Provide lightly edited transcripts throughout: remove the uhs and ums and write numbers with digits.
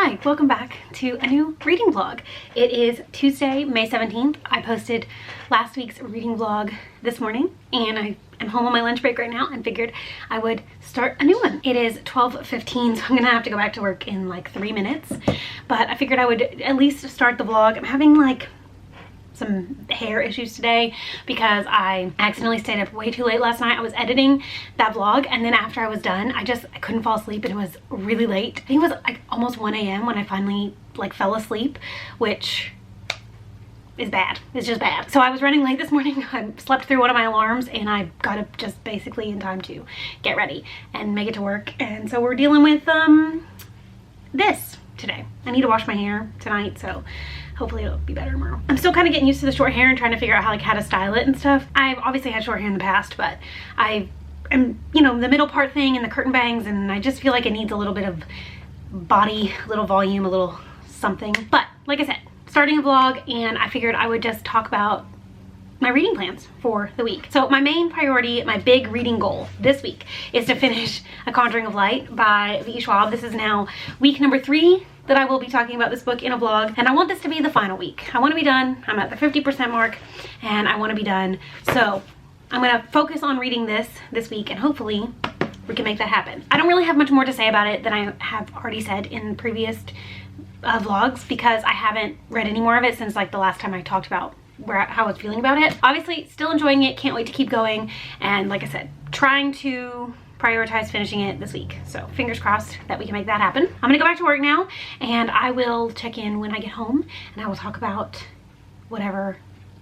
Hi, welcome back to a new reading vlog. It is Tuesday, May 17th. I posted last week's reading vlog this morning and I am home on my lunch break right now and figured I would start a new one. It is 12:15, so I'm gonna have to go back to work in like 3 minutes, but I figured I would at least start the vlog. I'm having like some hair issues today because I accidentally stayed up way too late last night. I was editing that vlog and then after I was done, I couldn't fall asleep and it was really late. I think it was like almost 1 a.m. when I finally like fell asleep, which is bad. It's just bad. So I was running late this morning. I slept through one of my alarms and I got up just basically in time to get ready and make it to work. And so we're dealing with this today. I need to wash my hair tonight, so hopefully it'll be better tomorrow. I'm still kind of getting used to the short hair and trying to figure out how to style it and stuff. I've obviously had short hair in the past, but I am, you know, the middle part thing and the curtain bangs, and I just feel like it needs a little bit of body, a little volume, a little something. But like I said, starting a vlog, and I figured I would just talk about my reading plans for the week. So my main priority, my big reading goal this week is to finish A Conjuring of Light by V. Schwab. This is now week number 3 that I will be talking about this book in a vlog, and I want this to be the final week. I want to be done. I'm at the 50% mark and I want to be done. So I'm going to focus on reading this week and hopefully we can make that happen. I don't really have much more to say about it than I have already said in previous vlogs because I haven't read any more of it since like the last time I talked about how I was feeling about it. Obviously still enjoying it, can't wait to keep going, and like I said, trying to prioritize finishing it this week. So fingers crossed that we can make that happen. I'm gonna go back to work now and I will check in when I get home and I will talk about whatever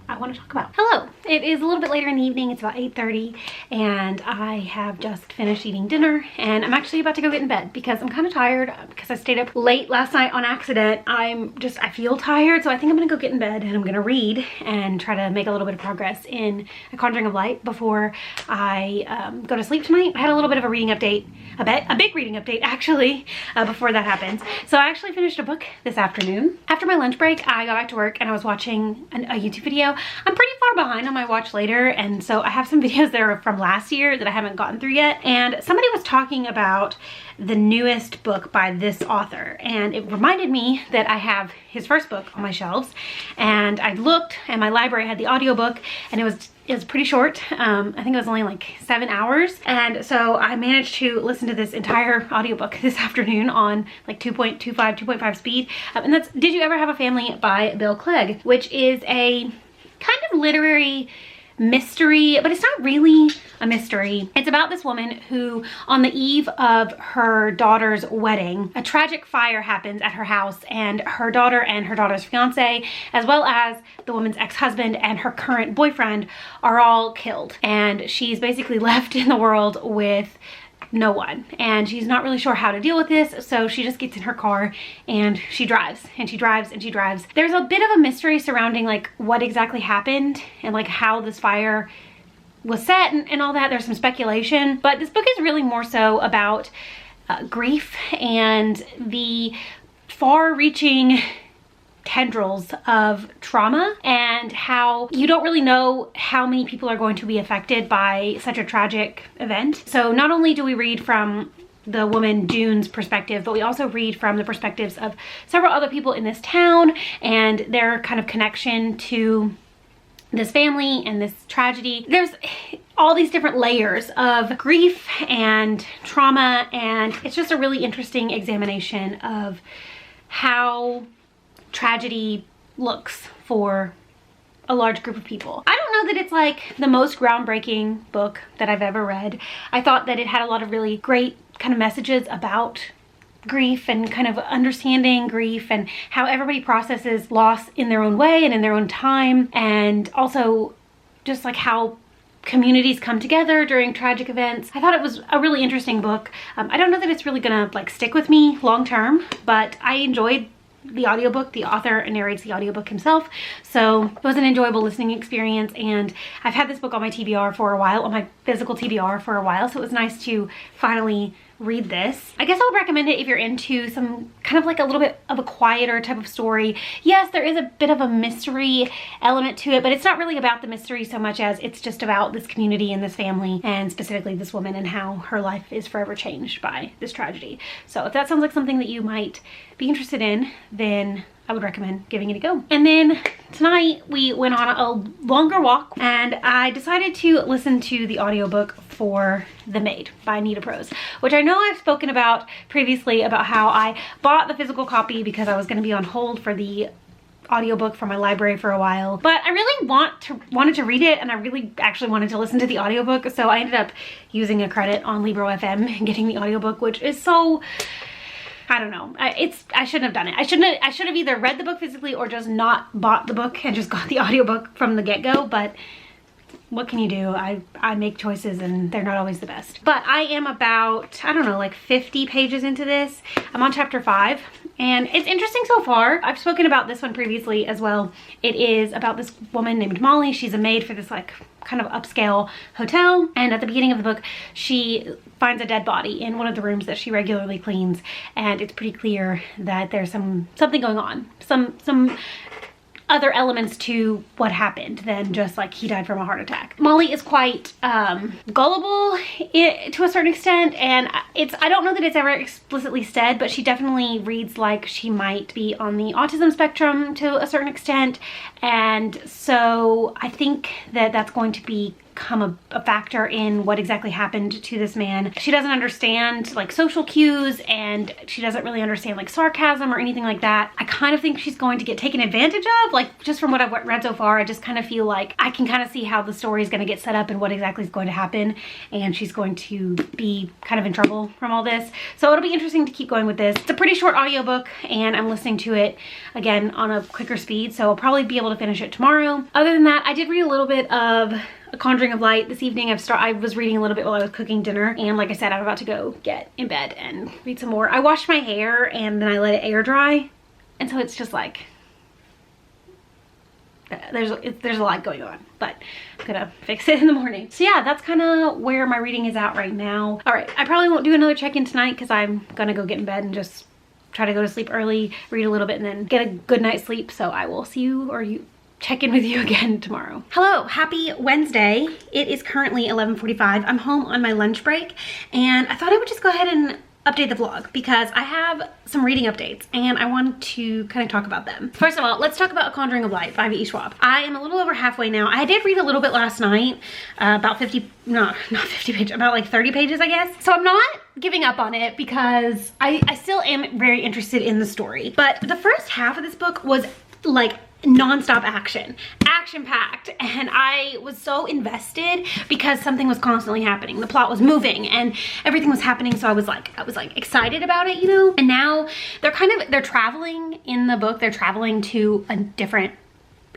I want to talk about. Hello, it is a little bit later in the evening. It's about 8:30 and I have just finished eating dinner and I'm actually about to go get in bed because I'm kind of tired because I stayed up late last night on accident. I feel tired, so I think I'm gonna go get in bed and I'm gonna read and try to make a little bit of progress in A Conjuring of Light before I go to sleep tonight. I had a little bit of a reading update, a big reading update actually, before that happens. So I actually finished a book this afternoon. After my lunch break, I got back to work and I was watching a YouTube video. I'm pretty far behind on my watch later, and so I have some videos there from last year that I haven't gotten through yet, and somebody was talking about the newest book by this author, and it reminded me that I have his first book on my shelves, and I looked and my library had the audiobook and it was pretty short. I think it was only like 7 hours, and so I managed to listen to this entire audiobook this afternoon on like 2.5 speed, and that's Did You Ever Have a Family by Bill Clegg, which is a kind of literary mystery, but it's not really a mystery. It's about this woman who, on the eve of her daughter's wedding, a tragic fire happens at her house, and her daughter and her daughter's fiance, as well as the woman's ex-husband and her current boyfriend, are all killed. And she's basically left in the world with no one, and she's not really sure how to deal with this, so she just gets in her car and she drives and she drives and she drives. There's a bit of a mystery surrounding like what exactly happened and like how this fire was set and all that. There's some speculation, but this book is really more so about grief and the far-reaching tendrils of trauma and how you don't really know how many people are going to be affected by such a tragic event. So not only do we read from the woman June's perspective, but we also read from the perspectives of several other people in this town and their kind of connection to this family and this tragedy. There's all these different layers of grief and trauma, and it's just a really interesting examination of how tragedy looks for a large group of people. I don't know that it's like the most groundbreaking book that I've ever read. I thought that it had a lot of really great kind of messages about grief and kind of understanding grief and how everybody processes loss in their own way and in their own time, and also just like how communities come together during tragic events. I thought it was a really interesting book. I don't know that it's really gonna like stick with me long term, but I enjoyed the audiobook. The author narrates the audiobook himself, so it was an enjoyable listening experience, and I've had this book on my TBR for a while, on my physical TBR for a while, so it was nice to finally read this. I guess I would recommend it if you're into some kind of like a little bit of a quieter type of story. Yes, there is a bit of a mystery element to it, but it's not really about the mystery so much as it's just about this community and this family, and specifically this woman and how her life is forever changed by this tragedy. So if that sounds like something that you might be interested in, then I would recommend giving it a go. And then tonight we went on a longer walk, and I decided to listen to the audiobook for The Maid by Anita Prose, which I know I've spoken about previously about how I bought the physical copy because I was going to be on hold for the audiobook from my library for a while, but I really wanted to read it, and I really actually wanted to listen to the audiobook, so I ended up using a credit on Libro FM and getting the audiobook, which is so, I don't know. I shouldn't have done it. I should have either read the book physically or just not bought the book and just got the audiobook from the get-go, but what can you do? I make choices and they're not always the best. But I am about, I don't know, like 50 pages into this. I'm on chapter 5 and it's interesting so far. I've spoken about this one previously as well. It is about this woman named Molly. She's a maid for this like kind of upscale hotel, and at the beginning of the book she finds a dead body in one of the rooms that she regularly cleans, and it's pretty clear that there's something going on, some other elements to what happened than just like he died from a heart attack. Molly is quite gullible to a certain extent, and I don't know that it's ever explicitly said, but she definitely reads like she might be on the autism spectrum to a certain extent, and so I think that that's going to become a factor in what exactly happened to this man. She doesn't understand like social cues, and she doesn't really understand like sarcasm or anything like that. I kind of think she's going to get taken advantage of, like just from what I've read so far. I just kind of feel like I can kind of see how the story is going to get set up and what exactly is going to happen, and she's going to be kind of in trouble from all this. So it'll be interesting to keep going with this. It's a pretty short audiobook, and I'm listening to it again on a quicker speed, so I'll probably be able to finish it tomorrow. Other than that, I did read a little bit of A Conjuring of Light this evening. I was reading a little bit while I was cooking dinner, and like I said, I'm about to go get in bed and read some more. I washed my hair and then I let it air dry, and so it's just like there's a lot going on, but I'm gonna fix it in the morning. So yeah, that's kind of where my reading is at right now. All right, I probably won't do another check-in tonight because I'm gonna go get in bed and just try to go to sleep early, read a little bit, and then get a good night's sleep. So I will see you, or check in with you again tomorrow. Hello, happy Wednesday. It is currently 11:45. I'm home on my lunch break, and I thought I would just go ahead and update the vlog because I have some reading updates and I want to kind of talk about them. First of all, let's talk about A Conjuring of Light by V.E. Schwab. I am a little over halfway now. I did read a little bit last night, about 50, no, not 50 pages, about like 30 pages, I guess. So I'm not giving up on it because I still am very interested in the story. But the first half of this book was like non-stop action-packed, and I was so invested because something was constantly happening. The plot was moving and everything was happening, so I was like excited about it, you know. And now they're traveling in the book. They're traveling to a different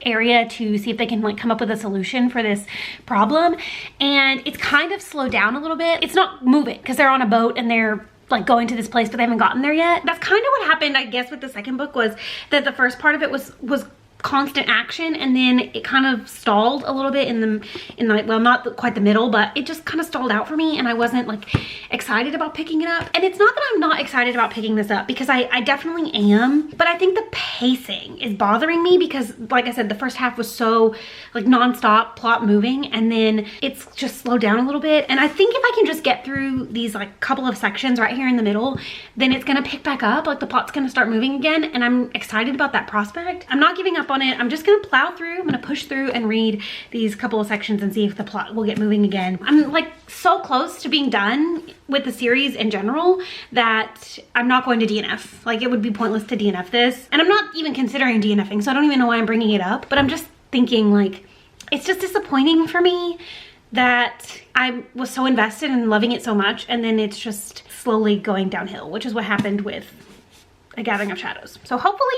area to see if they can like come up with a solution for this problem, and it's kind of slowed down a little bit. It's not moving because they're on a boat and they're like going to this place, but they haven't gotten there yet. That's kind of what happened, I guess, with the second book, was that the first part of it was constant action, and then it kind of stalled a little bit in the well, not quite the middle, but it just kind of stalled out for me, and I wasn't like excited about picking it up. And it's not that I'm not excited about picking this up, because I definitely am, but I think the pacing is bothering me because, like I said, the first half was so like non-stop plot moving, and then it's just slowed down a little bit. And I think if I can just get through these like couple of sections right here in the middle, then it's gonna pick back up, like the plot's gonna start moving again, and I'm excited about that prospect. I'm not giving up on it. I'm just gonna plow through. I'm gonna push through and read these couple of sections and see if the plot will get moving again. I'm like so close to being done with the series in general that I'm not going to DNF. Like, it would be pointless to DNF this, and I'm not even considering DNFing, so I don't even know why I'm bringing it up, but I'm just thinking like it's just disappointing for me that I was so invested in loving it so much, and then it's just slowly going downhill, which is what happened with A Gathering of Shadows. So hopefully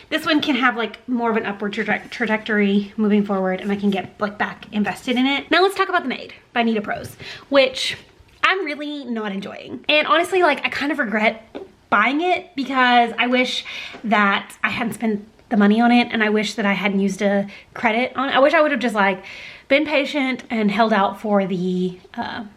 this one can have like more of an upward trajectory moving forward, and I can get like back invested in it. Now let's talk about The Maid by Anita Prose, which I'm really not enjoying. And honestly, like, I kind of regret buying it because I wish that I hadn't spent the money on it, and I wish that I hadn't used a credit on it. I wish I would have just like been patient and held out for the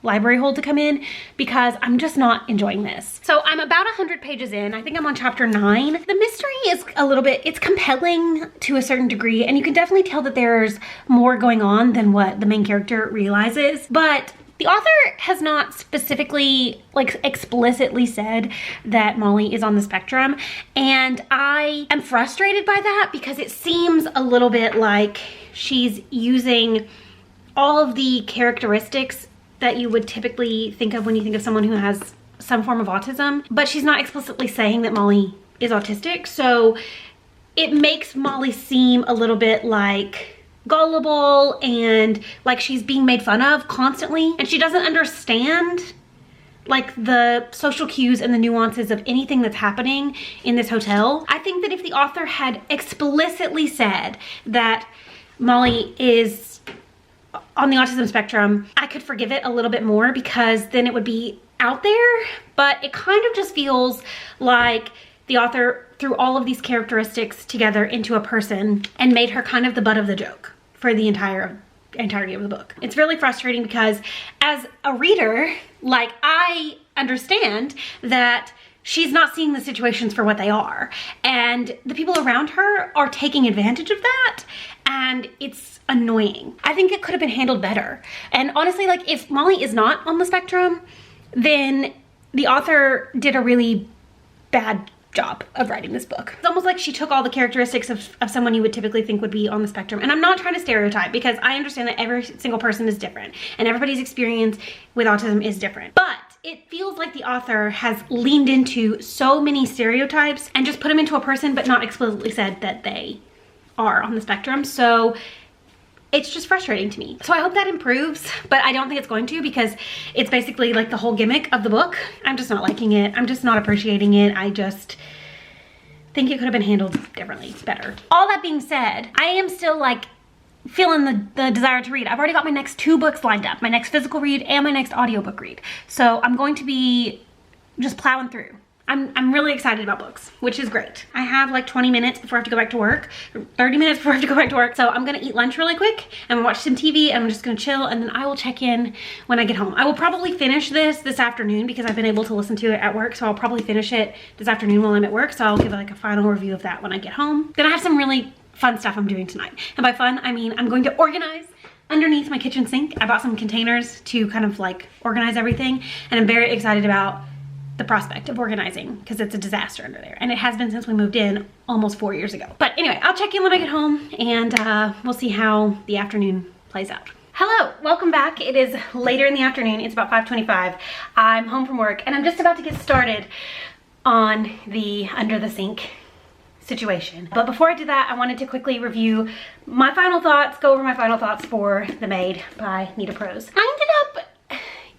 library hold to come in, because I'm just not enjoying this. So I'm about 100 pages in. I think I'm on chapter 9. The mystery is a little bit, it's compelling to a certain degree, and you can definitely tell that there's more going on than what the main character realizes. But the author has not specifically, like, explicitly said that Molly is on the spectrum, and I am frustrated by that because it seems a little bit like she's using all of the characteristics that you would typically think of when you think of someone who has some form of autism, but she's not explicitly saying that Molly is autistic. So it makes Molly seem a little bit like gullible and like she's being made fun of constantly, and she doesn't understand like the social cues and the nuances of anything that's happening in this hotel. I think that if the author had explicitly said that Molly is on the autism spectrum, I could forgive it a little bit more, because then it would be out there. But it kind of just feels like the author threw all of these characteristics together into a person and made her kind of the butt of the joke for the entirety of the book. It's really frustrating because as a reader, like, I understand that she's not seeing the situations for what they are, and the people around her are taking advantage of that, and it's annoying. I think it could have been handled better. And honestly, like, if Molly is not on the spectrum, then the author did a really bad job of writing this book. It's almost like she took all the characteristics of someone you would typically think would be on the spectrum. And I'm not trying to stereotype, because I understand that every single person is different and everybody's experience with autism is different. But it feels like the author has leaned into so many stereotypes and just put them into a person, but not explicitly said that they are on the spectrum. So it's just frustrating to me. So I hope that improves, but I don't think it's going to, because it's basically like the whole gimmick of the book. I'm just not liking it. I'm just not appreciating it. I just think it could have been handled differently, better. All that being said, I am still like feeling the desire to read. I've already got my next 2 books lined up, my next physical read and my next audiobook read. So I'm going to be just plowing through. I'm really excited about books, which is great. I have like 20 minutes before I have to go back to work, 30 minutes before I have to go back to work. So I'm gonna eat lunch really quick and watch some TV, and I'm just gonna chill, and then I will check in when I get home. I will probably finish this afternoon, because I've been able to listen to it at work. So I'll probably finish it this afternoon while I'm at work. So I'll give like a final review of that when I get home. Then I have some really fun stuff I'm doing tonight. And by fun, I mean I'm going to organize underneath my kitchen sink. I bought some containers to kind of like organize everything, and I'm very excited about the prospect of organizing, because it's a disaster under there, and it has been since we moved in almost 4 years ago. But anyway, I'll check in when I get home, and we'll see how the afternoon plays out. Hello, welcome back. It is later in the afternoon. It's about 5:25. I'm home from work, and I'm just about to get started on the under the sink situation. But before I do that, I wanted to quickly review my final thoughts, go over my final thoughts for The Maid by Nita Prose. I ended up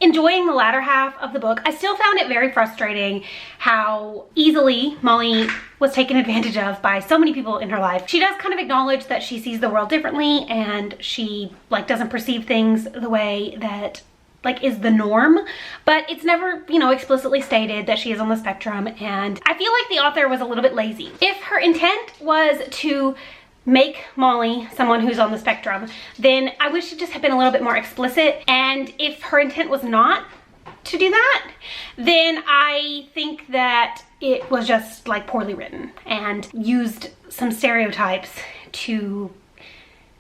enjoying the latter half of the book. I still found it very frustrating how easily Molly was taken advantage of by so many people in her life. She does kind of acknowledge that she sees the world differently, and she like doesn't perceive things the way that like is the norm, but it's never, you know, explicitly stated that she is on the spectrum. And I feel like the author was a little bit lazy. If her intent was to make Molly someone who's on the spectrum, then I wish it just had been a little bit more explicit. And if her intent was not to do that, then I think that it was just like poorly written and used some stereotypes to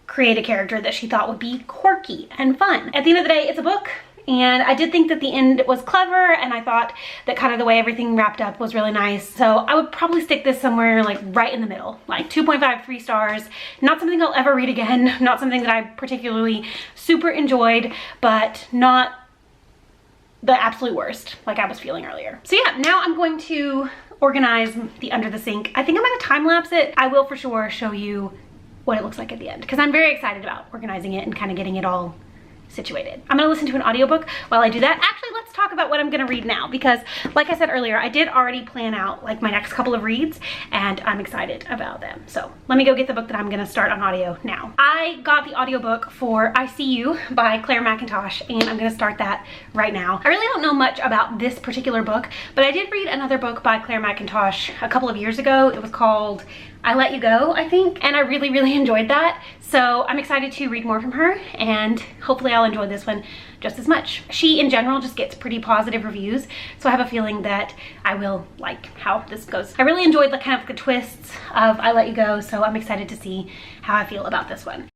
create a character that she thought would be quirky and fun. At the end of the day, it's a book. And I did think that the end was clever, and I thought that kind of the way everything wrapped up was really nice. So I would probably stick this somewhere like right in the middle, like 2.5, 3 stars. Not something I'll ever read again, not something that I particularly super enjoyed, but not the absolute worst like I was feeling earlier. So yeah, now I'm going to organize the under the sink. I think I'm gonna time lapse it. I will for sure show you what it looks like at the end, because I'm very excited about organizing it and kind of getting it all situated. I'm gonna listen to an audiobook while I do that. Actually, let's talk about what I'm gonna read now, because like I said earlier, I did already plan out like my next couple of reads, and I'm excited about them. So let me go get the book that I'm gonna start on audio now. I got the audiobook for I See You by Claire McIntosh, and I'm gonna start that right now. I really don't know much about this particular book, but I did read another book by Claire McIntosh a couple of years ago. It was called I Let You Go, I think, and I really, really enjoyed that. So I'm excited to read more from her, and hopefully I'll enjoy this one just as much. She, in general, just gets pretty positive reviews, so I have a feeling that I will like how this goes. I really enjoyed the kind of the twists of I Let You Go, so I'm excited to see how I feel about this one.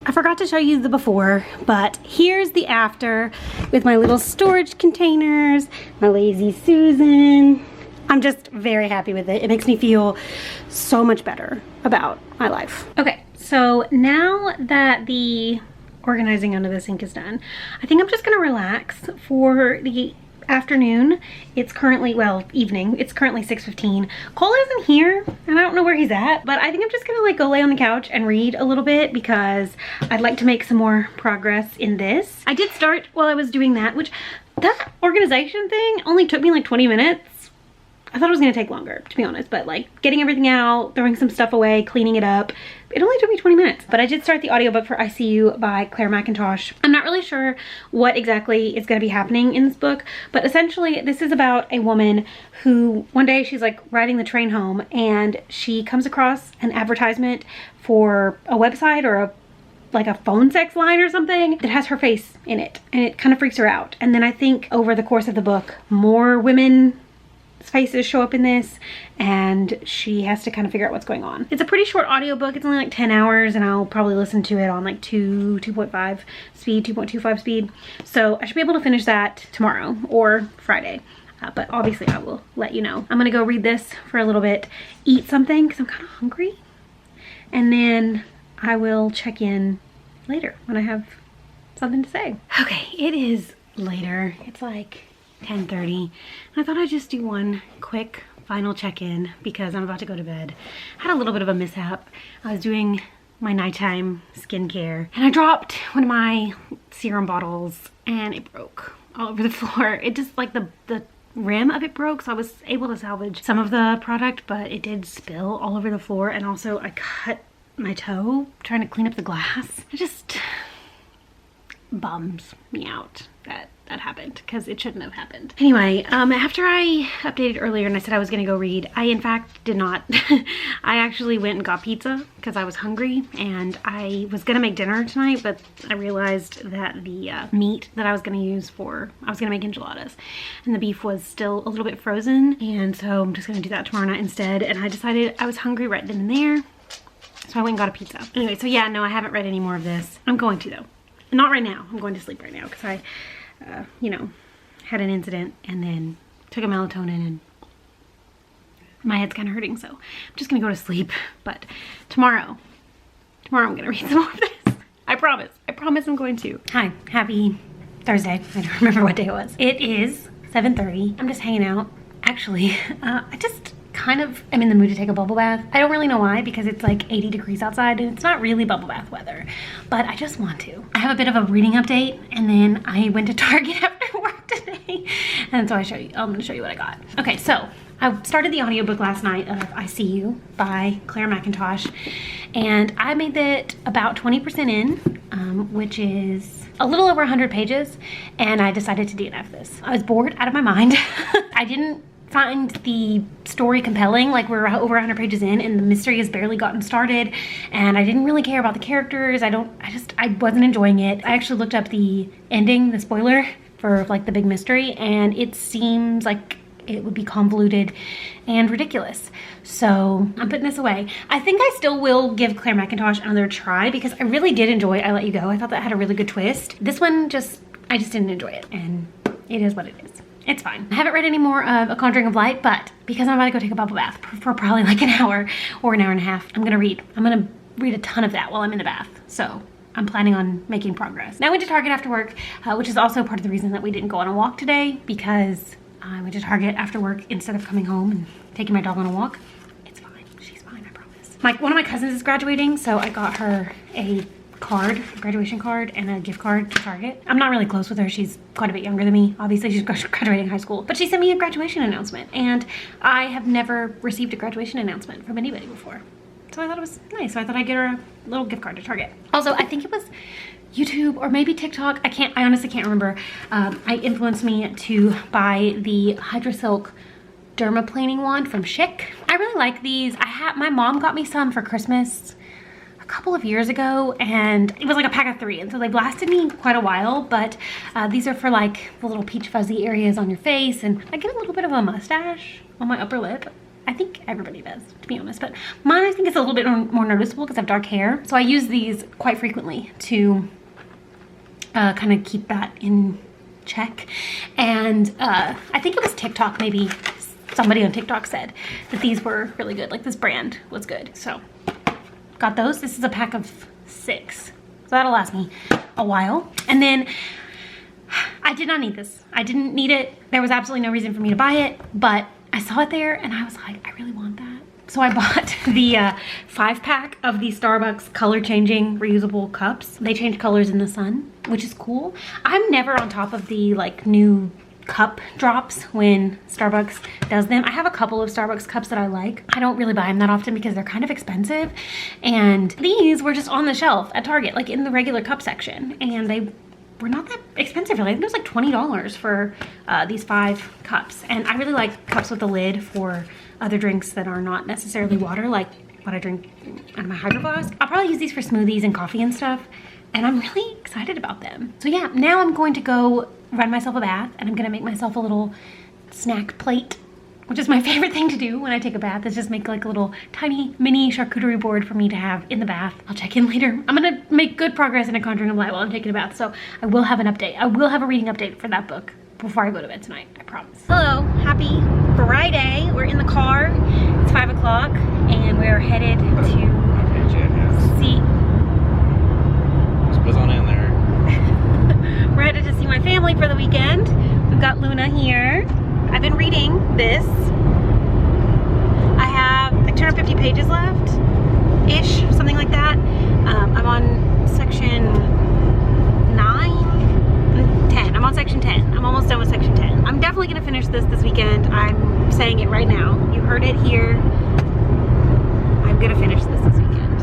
I forgot to show you the before, but here's the after with my little storage containers, my Lazy Susan. I'm just very happy with it. It makes me feel so much better about my life. Okay, so now that the organizing under the sink is done, I think I'm just gonna relax for the afternoon. It's currently, well, evening. It's currently 6:15. Cole isn't here and I don't know where he's at, but I think I'm just gonna like go lay on the couch and read a little bit because I'd like to make some more progress in this. I did start while I was doing that, which that organization thing only took me like 20 minutes. I thought it was gonna take longer, to be honest, but like getting everything out, throwing some stuff away, cleaning it up, it only took me 20 minutes. But I did start the audiobook for I See You by Claire McIntosh. I'm not really sure what exactly is gonna be happening in this book, but essentially this is about a woman who one day she's like riding the train home and she comes across an advertisement for a website or like a phone sex line or something that has her face in it, and it kind of freaks her out. And then I think over the course of the book, more women faces show up in this and she has to kind of figure out what's going on. It's a pretty short audiobook. It's only like 10 hours and I'll probably listen to it on like 2.5 speed, 2.25 speed. So I should be able to finish that tomorrow or Friday. But obviously I will let you know. I'm gonna go read this for a little bit, eat something because I'm kind of hungry, and then I will check in later when I have something to say. Okay, it is later. It's like 10:30. I thought I'd just do one quick final check-in because I'm about to go to bed. I had a little bit of a mishap. I was doing my nighttime skincare and I dropped one of my serum bottles and it broke all over the floor. It just like the rim of it broke, so I was able to salvage some of the product, but it did spill all over the floor, and also I cut my toe trying to clean up the glass. It just bums me out that happened because it shouldn't have happened. Anyway, after I updated earlier and I said I was gonna go read, I in fact did not. I actually went and got pizza because I was hungry and I was gonna make dinner tonight, but I realized that the meat that I was gonna use I was gonna make enchiladas, and the beef was still a little bit frozen, and so I'm just gonna do that tomorrow night instead. And I decided I was hungry right then and there, so I went and got a pizza. Anyway, so yeah, no, I haven't read any more of this. I'm going to though. Not right now. I'm going to sleep right now because I you know, had an incident and then took a melatonin and my head's kind of hurting, so I'm just gonna go to sleep. But tomorrow I'm gonna read some more of this. I promise I'm going to. Hi, happy Thursday. I don't remember what day it was. It is 7:30. I'm just hanging out. Actually, I just kind of am in the mood to take a bubble bath. I don't really know why, because it's like 80 degrees outside and it's not really bubble bath weather, but I just want to. I have a bit of a reading update, and then I went to Target after work today, and so I'm gonna show you what I got. Okay, so I started the audiobook last night of I See You by Claire McIntosh, and I made it about 20% in, which is a little over 100 pages, and I decided to DNF this. I was bored out of my mind. I didn't find the story compelling. Like, we're over 100 pages in and the mystery has barely gotten started, and I didn't really care about the characters. I wasn't enjoying it. I actually looked up the ending, the spoiler for like the big mystery, and it seems like it would be convoluted and ridiculous. So I'm putting this away. I think I still will give Claire McIntosh another try because I really did enjoy I Let You Go. I thought that had a really good twist. This one I just didn't enjoy it, and it is what it is. It's fine. I haven't read any more of A Conjuring of Light, but because I'm about to go take a bubble bath for probably like an hour or an hour and a half, I'm gonna read a ton of that while I'm in the bath. So I'm planning on making progress. Now I went to Target after work, which is also part of the reason that we didn't go on a walk today, because I went to Target after work instead of coming home and taking my dog on a walk. It's fine. She's fine, I promise. One of my cousins is graduating, so I got her a graduation card and a gift card to Target. I'm not really close with her. She's quite a bit younger than me. Obviously, she's graduating high school, but she sent me a graduation announcement, and I have never received a graduation announcement from anybody before. So I thought it was nice. So I thought I'd get her a little gift card to Target. Also, I think it was YouTube or maybe TikTok. I honestly can't remember. I influenced me to buy the Hydrosilk dermaplaning wand from Schick. I really like these. My mom got me some for Christmas a couple of years ago, and it was like a pack of 3, and so they've lasted me quite a while. But these are for like the little peach fuzzy areas on your face, and I get a little bit of a mustache on my upper lip. I think everybody does, to be honest, but mine I think is a little bit more noticeable because I have dark hair. So I use these quite frequently to kind of keep that in check. And I think it was TikTok, maybe somebody on TikTok said that these were really good, like this brand was good. So got those. This is a pack of 6, so that'll last me a while. And then I did not need this. I didn't need it. There was absolutely no reason for me to buy it, but I saw it there and I was like, I really want that. So I bought the 5-pack of the Starbucks color changing reusable cups. They change colors in the sun, which is cool. I'm never on top of the like new cup drops when Starbucks does them. I have a couple of Starbucks cups that I like. I don't really buy them that often because they're kind of expensive. And these were just on the shelf at Target, like in the regular cup section. And they were not that expensive really. I think it was like $20 for these 5 cups. And I really like cups with a lid for other drinks that are not necessarily water, like what I drink out of my Hydro Flask. I'll probably use these for smoothies and coffee and stuff, and I'm really excited about them. So yeah, now I'm going to go run myself a bath, and I'm gonna make myself a little snack plate, which is my favorite thing to do when I take a bath, is just make like a little tiny mini charcuterie board for me to have in the bath. I'll check in later. I'm gonna make good progress in A Conjuring of Light while I'm taking a bath, so I will have an update. I will have a reading update for that book before I go to bed tonight, I promise. Hello, happy Friday. We're in the car. It's 5 o'clock and we're headed to see. What's on in there? We're headed to see my family for the weekend. We've got Luna here. I've been reading this. I have like 250 pages left, ish, something like that. I'm on section 10. I'm on section 10. I'm almost done with section 10. I'm definitely gonna finish this weekend. I'm saying it right now. You heard it here. I'm gonna finish this weekend.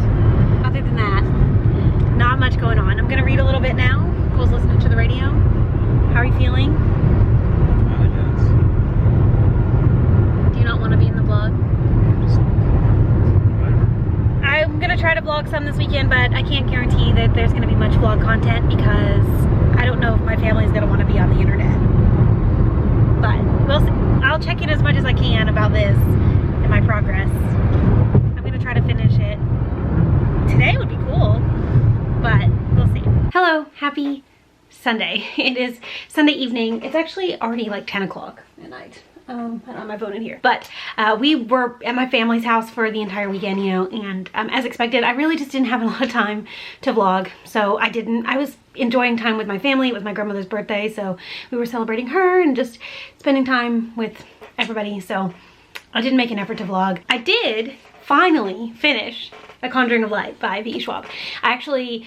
Other than that, not much going on. I'm gonna read a little bit now. Cole's listening to the radio. How are you feeling? Do you not want to be in the vlog? I'm gonna try to vlog some this weekend, but I can't guarantee that there's gonna be much vlog content because I don't know if my family's gonna want to be on the internet. But we'll see. I'll check in as much as I can about this and my progress. I'm gonna try to finish it. Today would be cool, but we'll see. Hello, happy Sunday. It is Sunday evening. It's actually already like 10 o'clock at night. I don't have my phone in here, but we were at my family's house for the entire weekend, you know, and as expected, I really just didn't have a lot of time to vlog, so I was enjoying time with my family. It was my grandmother's birthday, so we were celebrating her and just spending time with everybody, so I didn't make an effort to vlog. I did finally finish A Conjuring of Light by V. Schwab. I actually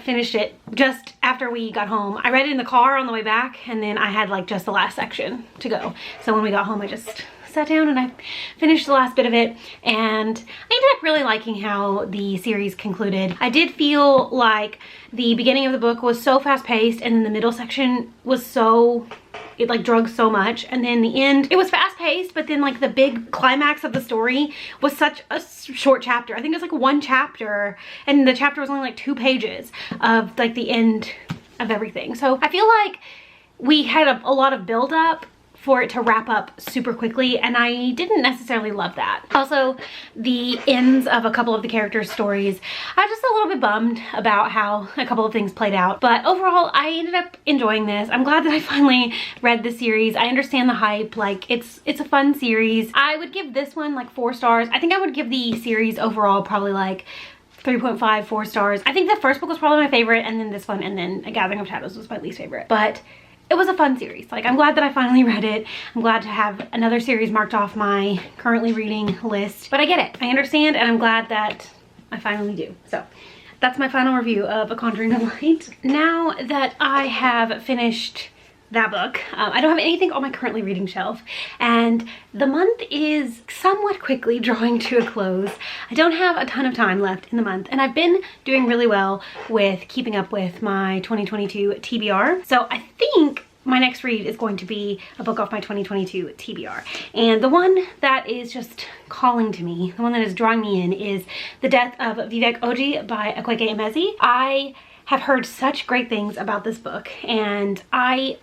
finished it just after we got home. I read it in the car on the way back, and then I had like just the last section to go. So when we got home, I just sat down and I finished the last bit of it, and I ended up really liking how the series concluded. I did feel like the beginning of the book was so fast-paced, and then the middle section was so It like drug so much, and then the end, it was fast paced, but then like the big climax of the story was such a short chapter. I think it was like one chapter, and the chapter was only like 2 pages of like the end of everything. So I feel like we had a lot of build up for it to wrap up super quickly, and I didn't necessarily love that. Also, the ends of a couple of the characters' stories, I was just a little bit bummed about how a couple of things played out. But overall, I ended up enjoying this. I'm glad that I finally read the series. I understand the hype. Like, it's a fun series. I would give this one like 4 stars. I think I would give the series overall probably like 3.5, 4 stars. I think the first book was probably my favorite, and then this one, and then A Gathering of Shadows was my least favorite. But it was a fun series. Like, I'm glad that I finally read it. I'm glad to have another series marked off my currently reading list. But I get it. I understand, and I'm glad that I finally do. So that's my final review of A Conjuring of Light. Now that I have finished that book, I don't have anything on my currently reading shelf, and the month is somewhat quickly drawing to a close. I don't have a ton of time left in the month, and I've been doing really well with keeping up with my 2022 TBR. So I think my next read is going to be a book off my 2022 TBR. And the one that is just calling to me, the one that is drawing me in, is The Death of Vivek Oji by Akwaeke Emezi. I have heard such great things about this book, and I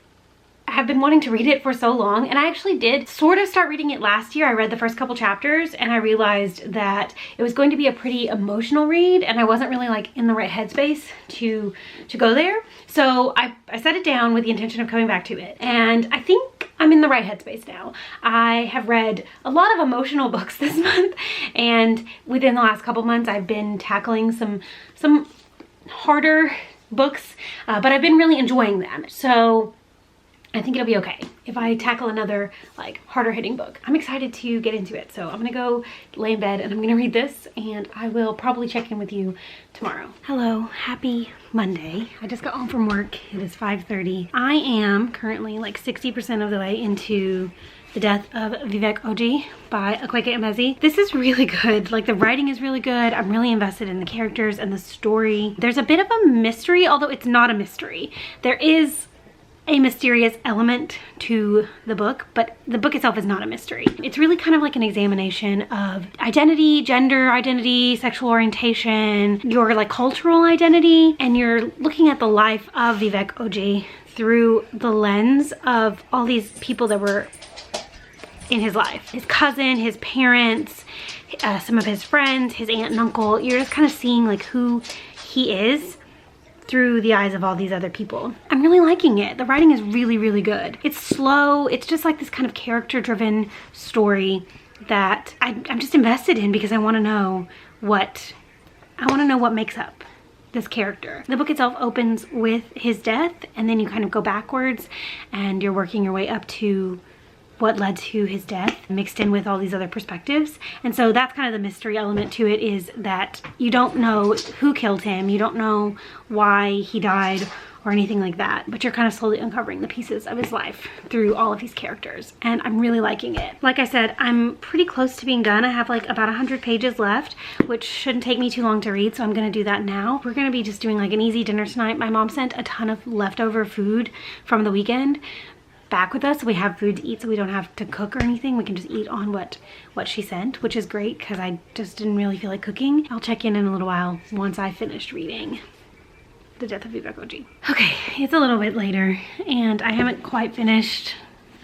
have been wanting to read it for so long, and I actually did sort of start reading it last year. I read the first couple chapters, and I realized that it was going to be a pretty emotional read, and I wasn't really like in the right headspace to go there. So I set it down with the intention of coming back to it, and I think I'm in the right headspace now. I have read a lot of emotional books this month, and within the last couple months I've been tackling some harder books, but I've been really enjoying them. So I think it'll be okay if I tackle another like harder hitting book. I'm excited to get into it. So I'm gonna go lay in bed and I'm gonna read this, and I will probably check in with you tomorrow. Hello, happy Monday. I just got home from work. It is 5:30. I am currently like 60% of the way into The Death of Vivek Oji by Akwaeke Emezi. This is really good. Like, the writing is really good. I'm really invested in the characters and the story. There's a bit of a mystery, although it's not a mystery. There is a mysterious element to the book, but the book itself is not a mystery. It's really kind of like an examination of identity, gender identity, sexual orientation, your like cultural identity, and you're looking at the life of Vivek Oji through the lens of all these people that were in his life. His cousin, his parents, some of his friends, his aunt and uncle. You're just kind of seeing like who he is through the eyes of all these other people. I'm really liking it. The writing is really, really good. It's slow. It's just like this kind of character-driven story that I'm just invested in, because I want to know what makes up this character. The book itself opens with his death, and then you kind of go backwards and you're working your way up to what led to his death, mixed in with all these other perspectives. And so that's kind of the mystery element to it, is that you don't know who killed him, you don't know why he died or anything like that, but you're kind of slowly uncovering the pieces of his life through all of these characters, and I'm really liking it. Like I said, I'm pretty close to being done. I have like about 100 pages left, which shouldn't take me too long to read, so I'm gonna do that now. We're gonna be just doing like an easy dinner tonight. My mom sent a ton of leftover food from the weekend back with us, so we have food to eat, so we don't have to cook or anything. We can just eat on what she sent, which is great because I just didn't really feel like cooking. I'll check in a little while once I finished reading The Death of Vivek Oji. Okay, it's a little bit later and I haven't quite finished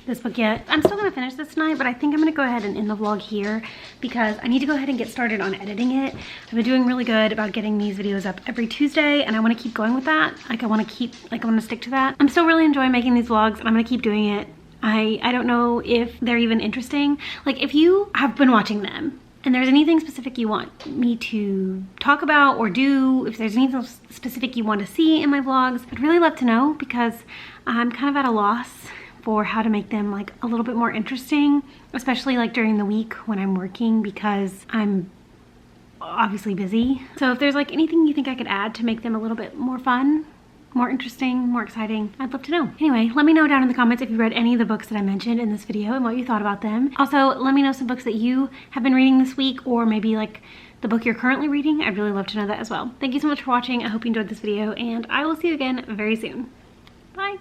this book yet. I'm still gonna finish this tonight, but I think I'm gonna go ahead and end the vlog here because I need to go ahead and get started on editing it. I've been doing really good about getting these videos up every Tuesday, and I want to keep going with that. I want to stick to that. I'm still really enjoying making these vlogs, and I'm gonna keep doing it. I don't know if they're even interesting. Like, if you have been watching them and there's anything specific you want me to talk about or do, if there's anything specific you want to see in my vlogs, I'd really love to know, because I'm kind of at a loss for how to make them like a little bit more interesting, especially like during the week when I'm working, because I'm obviously busy. So if there's like anything you think I could add to make them a little bit more fun, more interesting, more exciting, I'd love to know. Anyway, let me know down in the comments if you read any of the books that I mentioned in this video and what you thought about them. Also, let me know some books that you have been reading this week, or maybe like the book you're currently reading. I'd really love to know that as well. Thank you so much for watching. I hope you enjoyed this video, and I will see you again very soon. Bye.